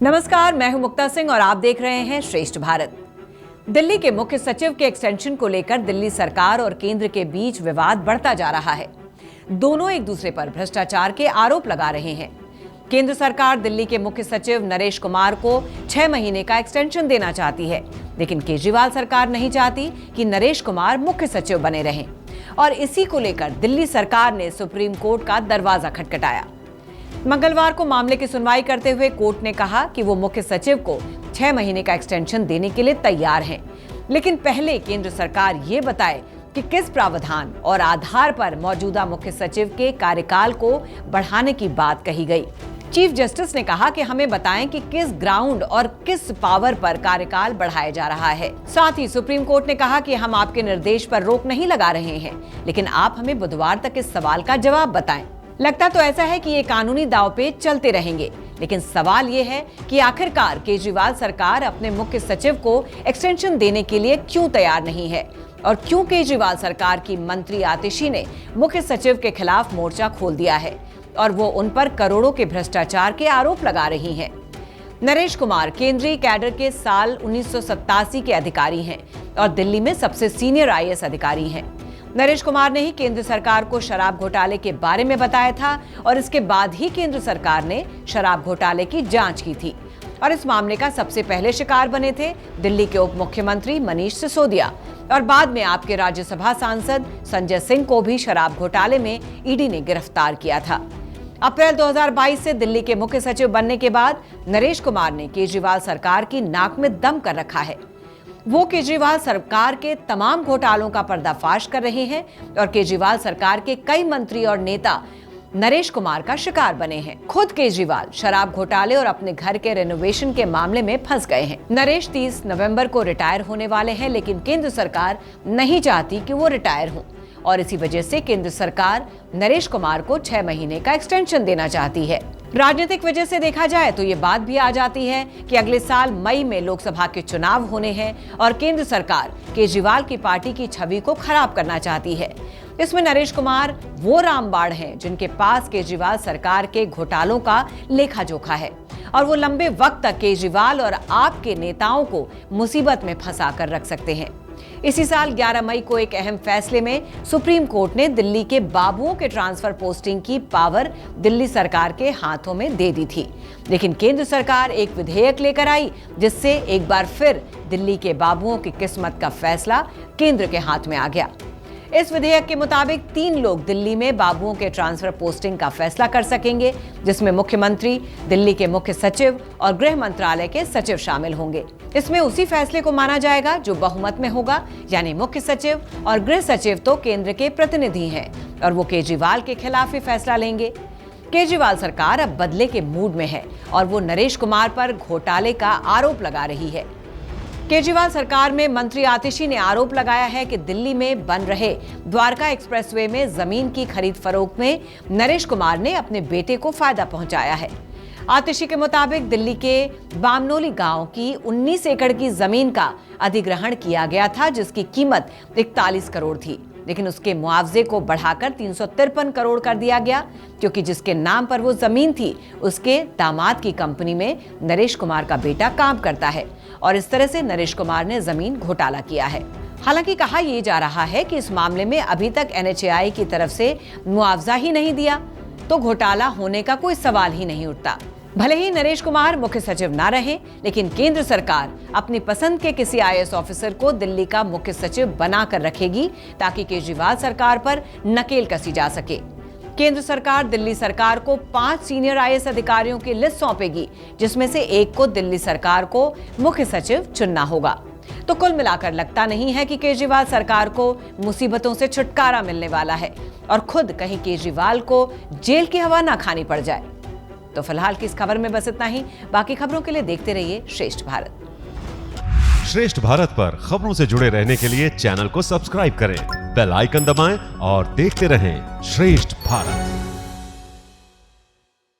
नमस्कार, मैं हूं मुक्ता सिंह और आप देख रहे हैं श्रेष्ठ भारत। दिल्ली के मुख्य सचिव के एक्सटेंशन को लेकर दिल्ली सरकार और केंद्र के बीच विवाद बढ़ता जा रहा है। दोनों एक दूसरे पर भ्रष्टाचार के आरोप लगा रहे हैं। केंद्र सरकार दिल्ली के मुख्य सचिव नरेश कुमार को 6 महीने का एक्सटेंशन देना चाहती है, लेकिन केजरीवाल सरकार नहीं चाहती कि नरेश कुमार मुख्य सचिव बने रहें और इसी को लेकर दिल्ली सरकार ने सुप्रीम कोर्ट का दरवाजा खटखटाया। मंगलवार को मामले की सुनवाई करते हुए कोर्ट ने कहा कि वो मुख्य सचिव को 6 महीने का एक्सटेंशन देने के लिए तैयार हैं, लेकिन पहले केंद्र सरकार ये बताए कि किस प्रावधान और आधार पर मौजूदा मुख्य सचिव के कार्यकाल को बढ़ाने की बात कही गई। चीफ जस्टिस ने कहा कि हमें बताएं कि किस ग्राउंड और किस पावर पर कार्यकाल बढ़ाया जा रहा है। साथ ही सुप्रीम कोर्ट ने कहा कि हम आपके निर्देश पर रोक नहीं लगा रहे हैं, लेकिन आप हमें बुधवार तक इस सवाल का जवाब बताएं। लगता तो ऐसा है कि ये कानूनी दांवपेच चलते रहेंगे, लेकिन सवाल ये है कि आखिरकार केजरीवाल सरकार अपने मुख्य सचिव को एक्सटेंशन देने के लिए क्यों तैयार नहीं है और क्यों केजरीवाल सरकार की मंत्री आतिशी ने मुख्य सचिव के खिलाफ मोर्चा खोल दिया है और वो उन पर करोड़ों के भ्रष्टाचार के आरोप लगा रही हैं। नरेश कुमार केंद्रीय कैडर के साल 1987 के अधिकारी हैं और दिल्ली में सबसे सीनियर आईएएस अधिकारी हैं। नरेश कुमार ने ही केंद्र सरकार को शराब घोटाले के बारे में बताया था और इसके बाद ही केंद्र सरकार ने शराब घोटाले की जांच की थी और इस मामले का सबसे पहले शिकार बने थे दिल्ली के उप मुख्यमंत्री मनीष सिसोदिया और बाद में आपके राज्यसभा सांसद संजय सिंह को भी शराब घोटाले में ईडी ने गिरफ्तार किया था। अप्रैल 2022 से दिल्ली के मुख्य सचिव बनने के बाद नरेश कुमार ने केजरीवाल सरकार की नाक में दम कर रखा है। वो केजरीवाल सरकार के तमाम घोटालों का पर्दाफाश कर रहे हैं और केजरीवाल सरकार के कई मंत्री और नेता नरेश कुमार का शिकार बने हैं। खुद केजरीवाल शराब घोटाले और अपने घर के रेनोवेशन के मामले में फंस गए हैं। नरेश 30 नवंबर को रिटायर होने वाले हैं, लेकिन केंद्र सरकार नहीं चाहती कि वो रिटायर हों और इसी वजह से केंद्र सरकार नरेश कुमार को 6 महीने का एक्सटेंशन देना चाहती है। राजनीतिक वजह से देखा जाए तो ये बात भी आ जाती है कि अगले साल मई में लोकसभा के चुनाव होने हैं और केंद्र सरकार केजरीवाल की पार्टी की छवि को खराब करना चाहती है। इसमें नरेश कुमार वो रामबाण हैं जिनके पास केजरीवाल सरकार के घोटालों का लेखा जोखा है और वो लंबे वक्त तक केजरीवाल और आपके नेताओं को मुसीबत में फंसा कर रख सकते हैं। इसी साल 11 मई को एक अहम फैसले में सुप्रीम कोर्ट ने दिल्ली के बाबुओं के ट्रांसफर पोस्टिंग की पावर दिल्ली सरकार के हाथों में दे दी थी, लेकिन केंद्र सरकार एक विधेयक लेकर आई जिससे एक बार फिर दिल्ली के बाबुओं की किस्मत का फैसला केंद्र के हाथ में आ गया। इस विधेयक के मुताबिक 3 लोग दिल्ली में बाबुओं के ट्रांसफर पोस्टिंग का फैसला कर सकेंगे, जिसमें मुख्यमंत्री, दिल्ली के मुख्य सचिव और गृह मंत्रालय के सचिव शामिल होंगे। इसमें उसी फैसले को माना जाएगा जो बहुमत में होगा, यानी मुख्य सचिव और गृह सचिव तो केंद्र के प्रतिनिधि हैं और वो केजरीवाल के खिलाफ ही फैसला लेंगे। केजरीवाल सरकार अब बदले के मूड में है और वो नरेश कुमार पर घोटाले का आरोप लगा रही है। केजरीवाल सरकार में मंत्री आतिशी ने आरोप लगाया है कि दिल्ली में बन रहे द्वारका एक्सप्रेसवे में जमीन की खरीद फरोख्त में नरेश कुमार ने अपने बेटे को फायदा पहुंचाया है। आतिशी के मुताबिक दिल्ली के बामनोली गांव की 19 एकड़ की जमीन का अधिग्रहण किया गया था, जिसकी कीमत 41 करोड़ थी, लेकिन उसके मुआवजे को बढ़ाकर 353 करोड़ कर दिया गया, क्योंकि जिसके नाम पर वो जमीन थी उसके दामाद की कंपनी में नरेश कुमार का बेटा काम करता है और इस तरह से नरेश कुमार ने जमीन घोटाला किया है। हालांकि कहा यह जा रहा है कि इस मामले में अभी तक NHAI की तरफ से मुआवजा ही नहीं दिया तो घोटाला होने का कोई सवाल ही नहीं उठता। भले ही नरेश कुमार मुख्य सचिव ना रहे, लेकिन केंद्र सरकार अपनी पसंद के किसी IAS ऑफिसर को दिल्ली का मुख्य सचिव बनाकर रखेगी ताकि केजरीवाल सरकार पर नकेल कसी जा सके। केंद्र सरकार दिल्ली सरकार को 5 सीनियर IAS अधिकारियों की लिस्ट सौंपेगी, जिसमें से एक को दिल्ली सरकार को मुख्य सचिव चुनना होगा। तो कुल मिलाकर लगता नहीं है कि केजरीवाल सरकार को मुसीबतों से छुटकारा मिलने वाला है और खुद कहीं केजरीवाल को जेल की हवा ना खानी पड़ जाए। तो फिलहाल की इस खबर में बस इतना ही। बाकी खबरों के लिए देखते रहिए श्रेष्ठ भारत। श्रेष्ठ भारत पर खबरों से जुड़े रहने के लिए चैनल को सब्सक्राइब करें, बेल आइकन दबाएं और देखते रहें श्रेष्ठ भारत।